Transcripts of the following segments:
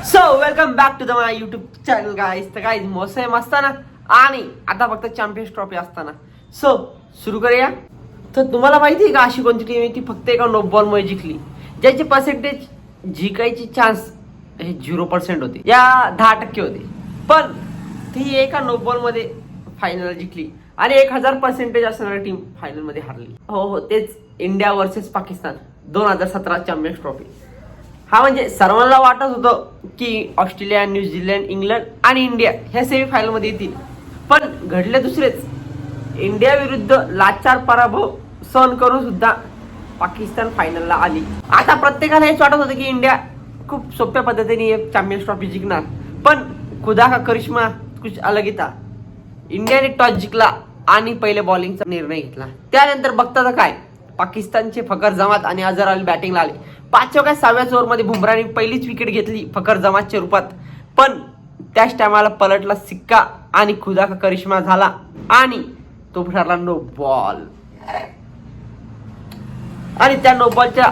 So welcome back to the my YouTube channel guys. तर guys मोसम असताना आणि आता फक्त चॅम्पियन्स ट्रॉफी असताना सो सुरू करूया. तर तुम्हाला माहिती आहे का अशी कोणती टीम आहे ती फक्त एका नो बॉलमुळे जिंकली, ज्याची पर्सेंटेज जिंकायची चान्स हे 0% होते या 10% होते, पण ती एका नो बॉलमध्ये फायनल जिंकली आणि 1000% असणारी टीम फायनल मध्ये हारली. हो, तेच India versus Pakistan 2017 champions trophy. हा म्हणजे सर्वांना वाटत होतं की ऑस्ट्रेलिया, न्यूझीलंड, इंग्लंड आणि इंडिया ह्या सेमी फायनल मध्ये येतील, पण घडले दुसरेच. इंडिया विरुद्ध लाचार पराभव सहन करून सुद्धा पाकिस्तान फायनलला आली. आता प्रत्येकाला हेच वाटत होतं की इंडिया खूप सोप्या पद्धतीने चॅम्पियन्स ट्रॉफी जिंकणार, पण खुदा का करिश्मा कुछ अलग ही था. इंडियाने टॉस जिंकला आणि पहिले बॉलिंगचा निर्णय घेतला. त्यानंतर बघता काय, पाकिस्तानचे फकर जमात आणि अझर अली बॅटिंगला आले. 5व्या काय 6व्याच ओव्हरमध्ये बुमराने पहिलीच विकेट घेतली फकर जमातच्या रूपात, पण त्याच टायमाला पलटला सिक्का आणि खुदा का करिश्मा झाला आणि तो ठरला नो बॉल. आणि त्या नो बॉलच्या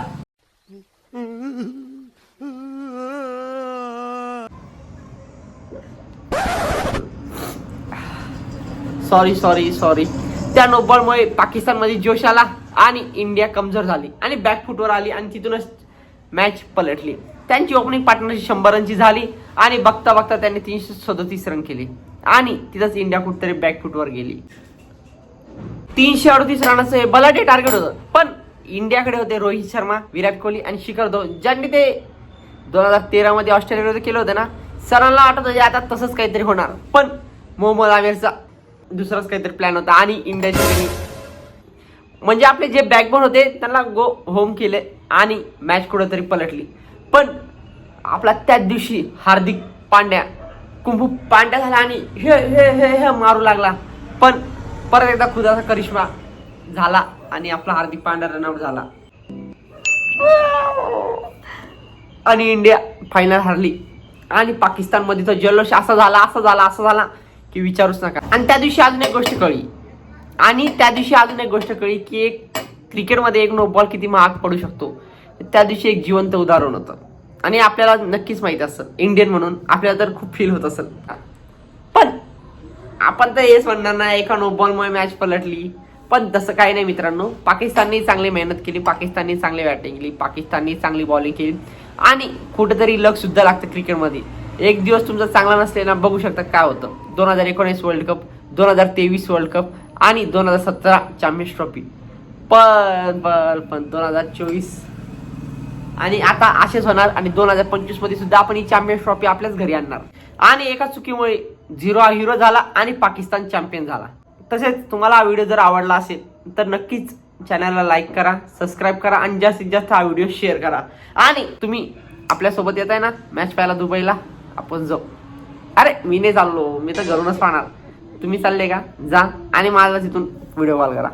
सॉरी त्या नो बॉलमुळे पाकिस्तानमध्ये जोश आला आणि इंडिया कमजोर झाली आणि बॅकफुटवर आली आणि तिथूनच मॅच पलटली. त्यांची ओपनिंग पार्टनरशिप 100 रनची झाली आणि बघता बघता त्यांनी 337 रन केले आणि तिथंच इंडिया कुठेतरी बॅकफुटवर गेली. 338 रनाचं हे बलाढ्य टार्गेट होतं, पण इंडियाकडे होते रोहित शर्मा, विराट कोहली आणि शिखर धवन, ज्यांनी ते 2013 मध्ये ऑस्ट्रेलिया विरुद्ध केलं होतं ना. सरांना वाटत होतं आता तसंच काहीतरी होणार, पण मोहम्मद आमिरचा दुसराच काहीतरी प्लॅन होता आणि इंडियाचे म्हणजे आपले जे बॅकबोन होते त्यांना गो होम केले आणि मॅच कुठेतरी पलटली. पण आपला त्याच दिवशी हार्दिक पांड्या कुंभू पांड्या झाला आणि हे हे हे हे मारू लागला, पण परत एकदा खुदाचा करिश्मा झाला आणि आपला हार्दिक पांड्या रनआउट झाला आणि इंडिया फायनल हारली. आणि पाकिस्तानमध्ये तो जल्लोष असा झाला की विचारूच नका. आणि त्या दिवशी अजून एक गोष्ट कळली की एक क्रिकेटमध्ये एक नो बॉल किती महाग पडू शकतो. त्या दिवशी एक जिवंत उदाहरण होतं आणि आपल्याला नक्कीच माहित असतं, इंडियन म्हणून आपल्याला तर खूप फील होत असेल. पण आपण तर हेच म्हणणार नाही एका नो बॉलमुळे मॅच पलटली, पण तसं काही नाही मित्रांनो. पाकिस्तानने चांगली मेहनत केली, पाकिस्तानने चांगली बॅटिंग केली, पाकिस्तानने चांगली बॉलिंग केली आणि कुठेतरी लक सुद्धा लागतं क्रिकेटमध्ये. एक दिवस तुमचा चांगला नसले ना, बघू शकता काय होतं. 2019 वर्ल्ड कप, 2023 वर्ल्ड कप आणि 2017 चॅम्पियन्स ट्रॉफी, पण 2024 आणि आता असेच होणार. आणि 2025 मध्ये सुद्धा आपण ही चॅम्पियन्स ट्रॉफी आपल्याच घरी आणणार. आणि एका चुकीमुळे 0 हा हिरो झाला आणि पाकिस्तान चॅम्पियन झाला. तसेच तुम्हाला हा व्हिडिओ जर आवडला असेल तर नक्कीच चॅनलला लाईक करा, सबस्क्राईब करा आणि जास्तीत जास्त हा व्हिडिओ शेअर करा. आणि तुम्ही आपल्यासोबत येत आहे ना मॅच पाहायला दुबईला, आपण जाऊ. अरे मी नाही चाललो, मी तर घरूनच पाहणार. तुम्ही चालले का? जा आणि मला तिथून व्हिडिओ कॉल करा.